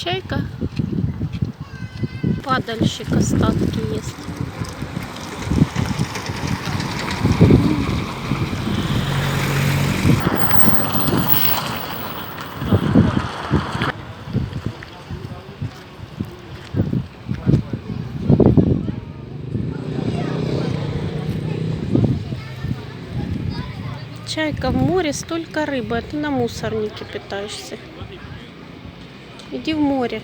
Чайка. Падальщик остатки есть. Чайка, в море столько рыбы, а ты на мусорнике питаешься. Иди в море.